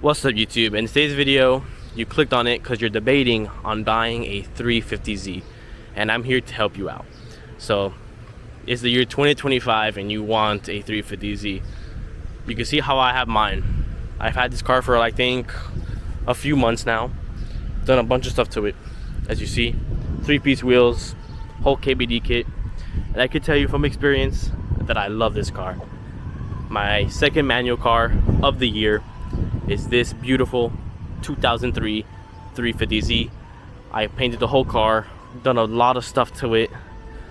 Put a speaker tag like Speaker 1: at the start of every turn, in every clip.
Speaker 1: What's up YouTube? In today's video, you clicked on it because you're debating on buying a 350Z, and I'm here to help you out. So it's the year 2025 and you want a 350Z. You can see how I have mine. I've had this car for I think a few months now. Done a bunch of stuff to it. As you see, 3-piece wheels, whole KBD kit, and I can tell you from experience that I love this car. My second manual car of the year is this beautiful 2003 350Z. I painted the whole car, done a lot of stuff to it.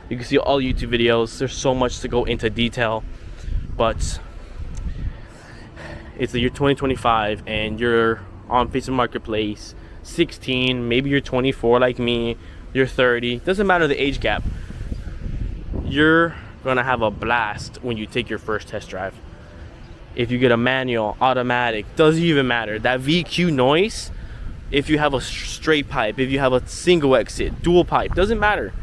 Speaker 1: You can see all YouTube videos. There's so much to go into detail, but it's the year 2025 and you're on Facebook Marketplace 16, maybe you're 24 like me, you're 30, doesn't matter the age gap. You're gonna have a blast when you take your first test drive. If you get a manual, automatic, doesn't even matter. That VQ noise, if you have a straight pipe, if you have a single exit, dual pipe, doesn't matter.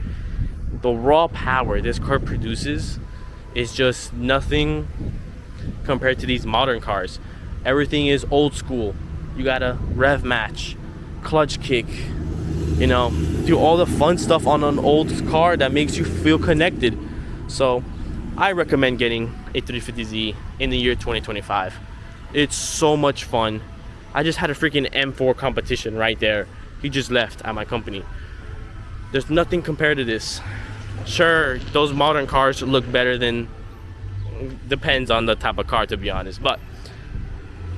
Speaker 1: The raw power this car produces is just nothing compared to these modern cars. Everything is old school. You gotta rev match, clutch kick, you know, do all the fun stuff on an old car that makes you feel connected. So I recommend getting a 350Z in the year 2025. It's so much fun. I just had a freaking M4 competition right there. He just left at my company. There's nothing compared to this. Sure, those modern cars look better than, depends on the type of car to be honest, but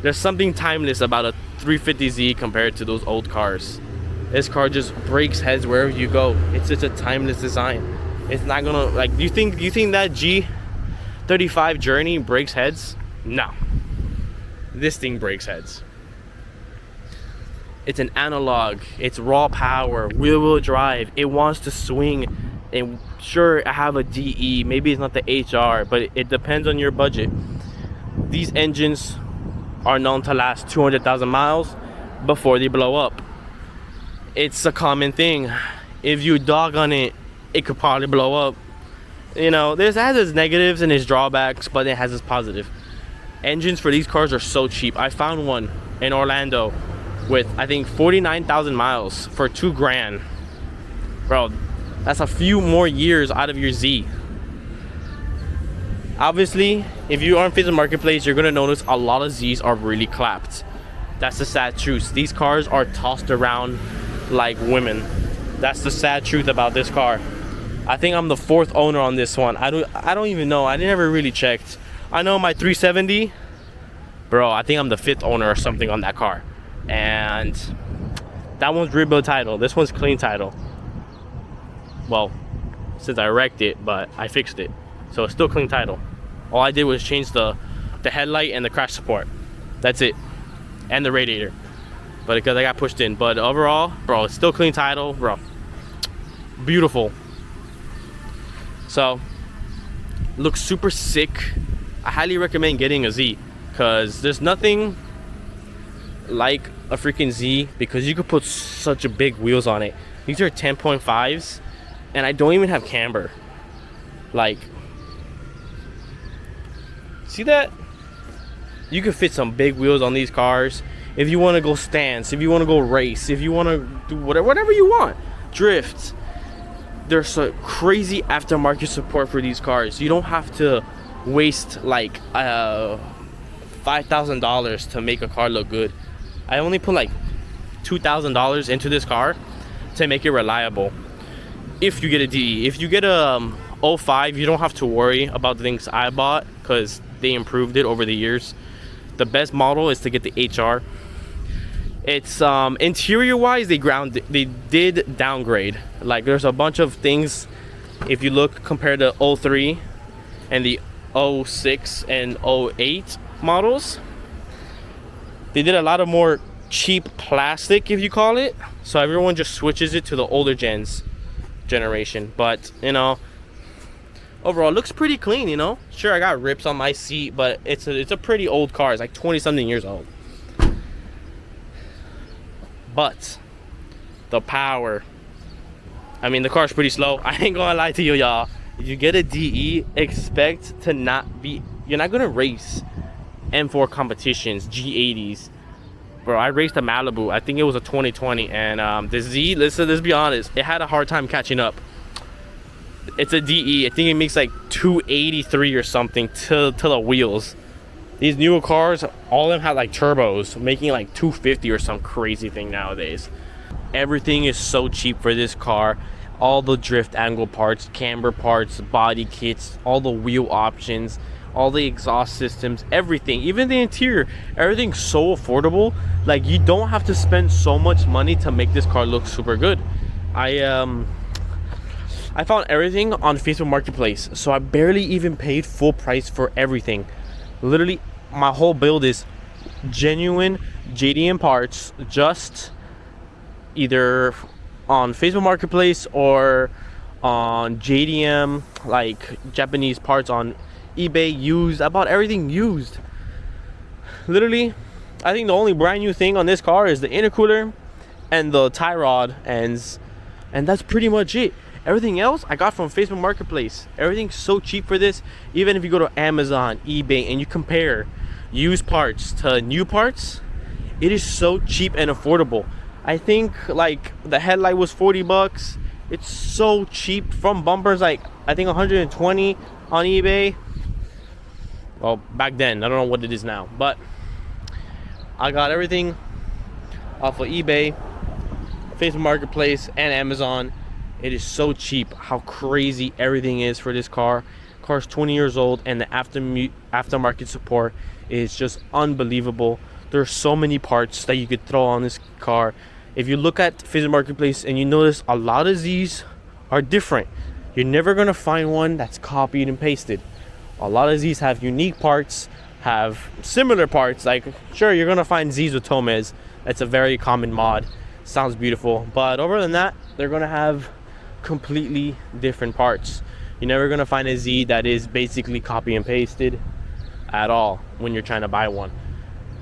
Speaker 1: there's something timeless about a 350Z compared to those old cars. This car just breaks heads wherever you go. It's just a timeless design. It's not gonna, like, you think that G35 Journey breaks heads? No. This thing breaks heads. It's an analog, it's raw power, wheel drive, it wants to swing. And sure, I have a DE, maybe it's not the HR, but it depends on your budget. These engines are known to last 200,000 miles before they blow up. It's a common thing. If you dog on it, it could probably blow up. You know, this has its negatives and its drawbacks, but it has its positive. Engines for these cars are so cheap. I found one in Orlando with I think 49,000 miles for $2,000. Bro, that's a few more years out of your Z. Obviously, if you are on Facebook Marketplace, you're gonna notice a lot of Z's are really clapped. That's the sad truth. These cars are tossed around like women. That's the sad truth about this car. I think I'm the 4th owner on this one. I don't even know. I never really checked. I know my 370, bro, I think I'm the 5th owner or something on that car. And that one's rebuild title. This one's clean title. Well, since I wrecked it, but I fixed it. So it's still clean title. All I did was change the headlight and the crash support. That's it. And the radiator. But because I got pushed in. But overall, bro, it's still clean title, bro. Beautiful. So, looks super sick. I highly recommend getting a Z, because there's nothing like a freaking Z, because you could put such a big wheels on it. These are 10.5s, and I don't even have camber. Like, see that? You can fit some big wheels on these cars. If you want to go stance, if you want to go race, if you want to do whatever you want, drift. There's a crazy aftermarket support for these cars. You don't have to waste like $5,000 to make a car look good. I only put like $2,000 into this car to make it reliable. If you get a DE, if you get a 05, you don't have to worry about the things I bought because they improved it over the years. The best model is to get the HR. It's interior wise, they did downgrade. Like, there's a bunch of things. If you look compared to 03 and the 06 and 08 models, they did a lot of more cheap plastic, if you call it. So everyone just switches it to the older generation. But you know, overall it looks pretty clean. You know, sure, I got rips on my seat, but it's a pretty old car. It's like 20-something years old. But the power, I mean, the car's pretty slow. I ain't gonna lie to you, y'all. If you get a DE, expect to not be, you're not gonna race M4 competitions, G80s, bro, I raced a Malibu. I think it was a 2020, and the Z, let's be honest, it had a hard time catching up. It's a DE. I think it makes like 283 or something to the wheels. These newer cars, all of them have like turbos, making like 250 or some crazy thing nowadays. Everything is so cheap for this car. All the drift angle parts, camber parts, body kits, all the wheel options, all the exhaust systems, everything, even the interior, everything's so affordable. Like, you don't have to spend so much money to make this car look super good. I found everything on Facebook Marketplace, so I barely even paid full price for everything. Literally, my whole build is genuine JDM parts, just either on Facebook Marketplace or on JDM, like Japanese parts on eBay, used. I bought everything used. Literally, I think the only brand new thing on this car is the intercooler and the tie rod ends, and that's pretty much it. Everything else I got from Facebook Marketplace. Everything's so cheap for this. Even if you go to Amazon, eBay, and you compare used parts to new parts, it is so cheap and affordable. I think like the headlight was 40 bucks. It's so cheap. From bumpers, like I think 120 on eBay. Well, back then, I don't know what it is now, but I got everything off of eBay, Facebook Marketplace, and Amazon. It is so cheap how crazy everything is for this car. Car's 20 years old, and the aftermarket support is just unbelievable. There's so many parts that you could throw on this car. If you look at Facebook Marketplace and you notice a lot of these are different, you're never gonna find one that's copied and pasted. A lot of these have unique parts, have similar parts. Like, sure, you're gonna find Z's with Tomez. That's a very common mod. Sounds beautiful, but other than that, they're gonna have completely different parts. You're never gonna find a Z that is basically copy and pasted at all when you're trying to buy one.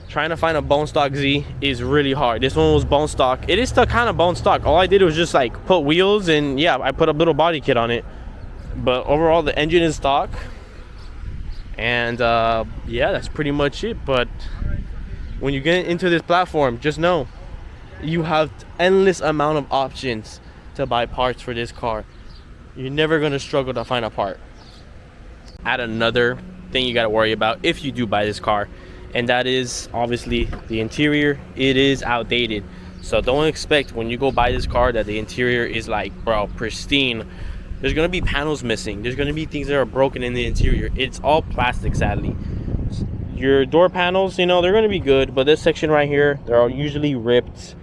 Speaker 1: Trying to find a bone stock Z is really hard. This one was bone stock. It is still kind of bone stock. All I did was just like put wheels, and yeah, I put a little body kit on it, but overall the engine is stock. And yeah, that's pretty much it. But when you get into this platform, just know you have endless amount of options to buy parts for this car. You're never going to struggle to find a part. Add another thing you got to worry about if you do buy this car, and that is obviously the interior. It is outdated, so don't expect when you go buy this car that the interior is like, bro, pristine. There's going to be panels missing. There's going to be things that are broken in the interior. It's all plastic, sadly. Your door panels, you know, they're going to be good, but this section right here, they're usually ripped.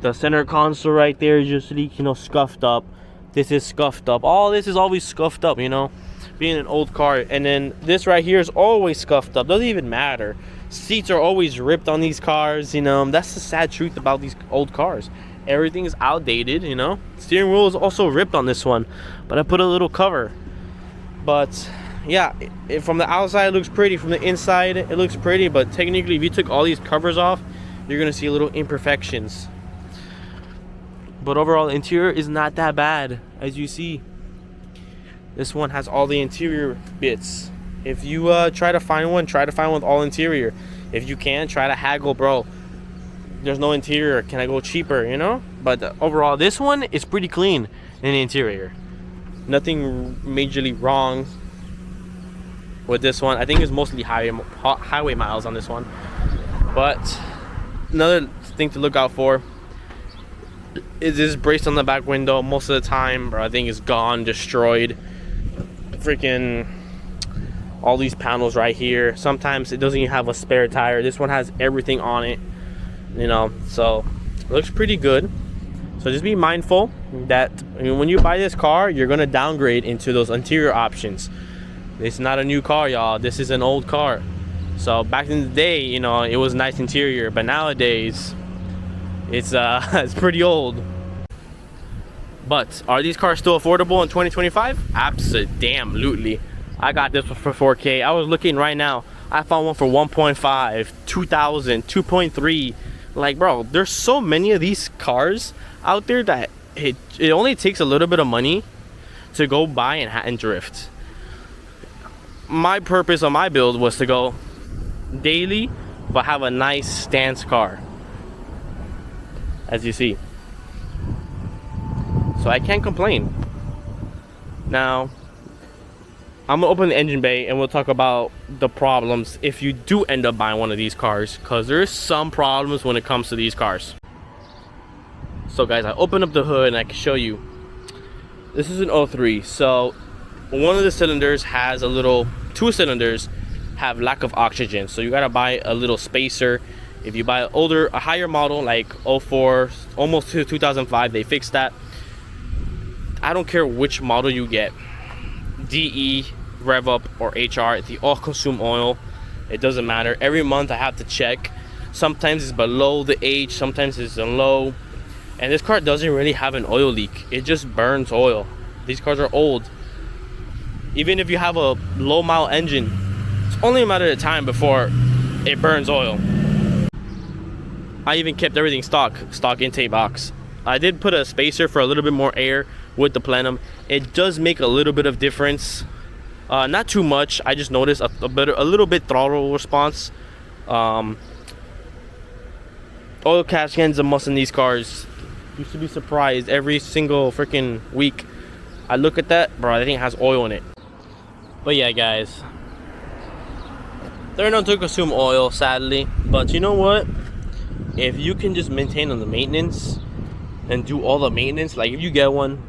Speaker 1: The center console right there is usually, you know, scuffed up. This is scuffed up. All this is always scuffed up, you know, being an old car. And then this right here is always scuffed up. Doesn't even matter. Seats are always ripped on these cars, you know. That's the sad truth about these old cars. Everything is outdated, you know. Steering wheel is also ripped on this one, but I put a little cover. But yeah, from the outside it looks pretty. From the inside it looks pretty, but technically if you took all these covers off, you're gonna see little imperfections. But overall, the interior is not that bad, as you see. This one has all the interior bits. If you try to find one with all interior. If you can, try to haggle, bro. There's no interior. Can I go cheaper, you know? But overall, this one is pretty clean in the interior. Nothing majorly wrong with this one. I think it's mostly highway miles on this one. But another thing to look out for is this brace on the back window. Most of the time, bro, I think it's gone, destroyed. Freaking all these panels right here. Sometimes it doesn't even have a spare tire. This one has everything on it, you know, so it looks pretty good. So just be mindful that when you buy this car, you're gonna downgrade into those interior options. It's not a new car, y'all. This is an old car. So back in the day, you know, it was nice interior, but nowadays it's it's pretty old. But are these cars still affordable in 2025? Absolutely. I got this one for 4K. I was looking right now. I found one for 1.5, 2,000, 2.3. Like, bro, there's so many of these cars out there that it only takes a little bit of money to go buy and drift. My purpose on my build was to go daily, but have a nice stance car. as you see. So I can't complain. Now I'm gonna open the engine bay and we'll talk about the problems if you do end up buying one of these cars, because there's some problems when it comes to these cars. So guys, I open up the hood and I can show you. This is an 03. So one of the cylinders has a little, two cylinders have lack of oxygen. So you gotta buy a little spacer. If you buy an older, a higher model like 04, almost to 2005, they fixed that. I don't care which model you get, DE, Rev Up, or HR, they all consume oil. It doesn't matter. Every month I have to check. Sometimes it's below the H, sometimes it's low. And this car doesn't really have an oil leak. It just burns oil. These cars are old. Even if you have a low mile engine, it's only a matter of time before it burns oil. I even kept everything stock intake box. I did put a spacer for a little bit more air with the plenum. It does make a little bit of difference, not too much. I just noticed a little bit throttle response. Oil catch cans a must in these cars. You should be surprised every single freaking week I look at that, bro, I think it has oil in it. But yeah guys, they're known to consume oil, sadly, but you know what, if you can just maintain on the maintenance and do all the maintenance, like if you get one,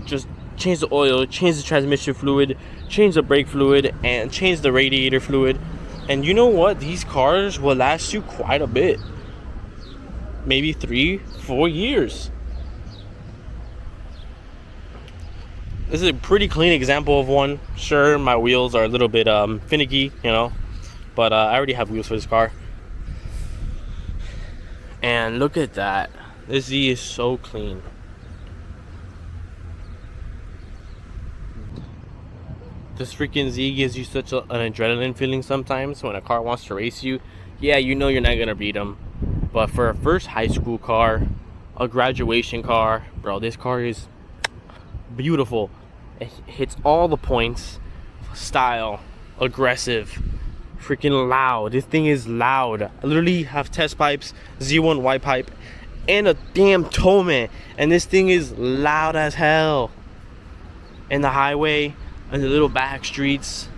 Speaker 1: just change the oil, change the transmission fluid, change the brake fluid, and change the radiator fluid, and you know what, these cars will last you quite a bit, maybe 3-4 years. This is a pretty clean example of one. Sure, my wheels are a little bit finicky, you know, but I already have wheels for this car. And look at that, this Z is so clean. This freaking Z gives you such an adrenaline feeling sometimes when a car wants to race you. Yeah, you know you're not gonna beat them, but for a first high school car, a graduation car, bro, this car is beautiful. It hits all the points. Style, aggressive, freaking loud. This thing is loud. I literally have test pipes, Z1 Y pipe, and a damn Towman, and this thing is loud as hell. In the highway, in the little back streets,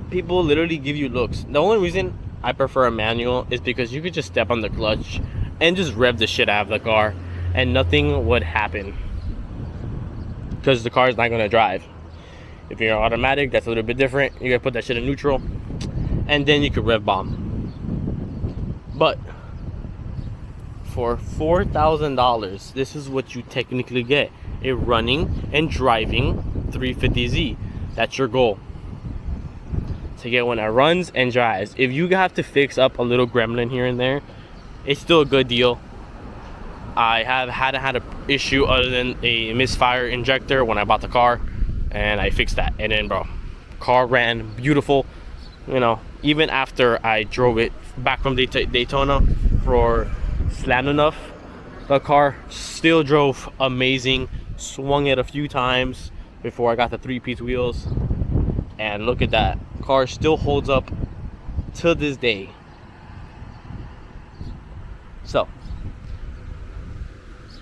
Speaker 1: people literally give you looks. The only reason I prefer a manual is because you could just step on the clutch and just rev the shit out of the car and nothing would happen, because the car is not going to drive. If you're automatic, that's a little bit different. You gotta put that shit in neutral and then you could rev bomb. But for $4,000, this is what you technically get: a running and driving 350Z. That's your goal, to get one that runs and drives. If you have to fix up a little gremlin here and there, it's still a good deal. I hadn't had an issue other than a misfire injector when I bought the car, and I fixed that. And then, bro, car ran beautiful. You know, even after I drove it back from Daytona for slammed enough, the car still drove amazing. Swung it a few times before I got the 3-piece wheels, and look at that, car still holds up to this day. So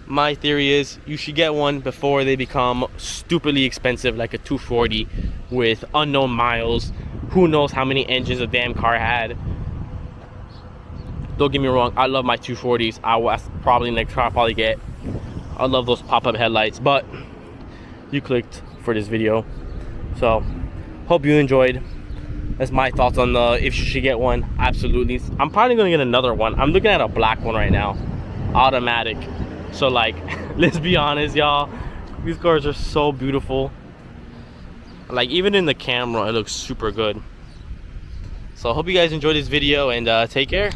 Speaker 1: my theory is you should get one before they become stupidly expensive, like a 240 with unknown miles. Who knows how many engines a damn car had. Don't get me wrong, I love my 240s. That's probably the next car I'll probably get. I love those pop-up headlights, but you clicked for this video, so hope you enjoyed. That's my thoughts on the if you should get one. Absolutely. I'm probably gonna get another one. I'm looking at a black one right now, automatic. So like, let's be honest, y'all, these cars are so beautiful. Like, even in the camera, it looks super good. So I hope you guys enjoyed this video, and take care.